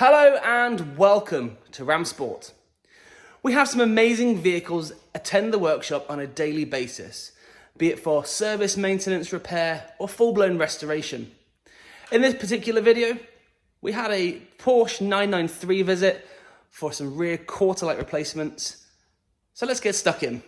Hello and welcome to Ramsport. We have some amazing vehicles attend the workshop on a daily basis, be it for service, maintenance, repair, or full-blown restoration. In this particular video, we had a Porsche 993 visit for some rear quarter light replacements. So let's get stuck in.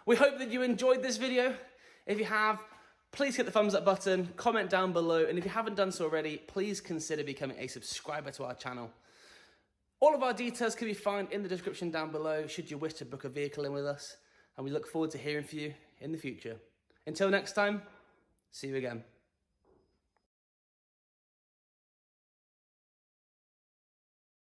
We hope that you enjoyed this video. If you have, please hit the thumbs up button, comment down below, and if you haven't done so already, please consider becoming a subscriber to our channel. All of our details can be found in the description down below should you wish to book a vehicle in with us, and we look forward to hearing from you in the future. Until next time, see you again.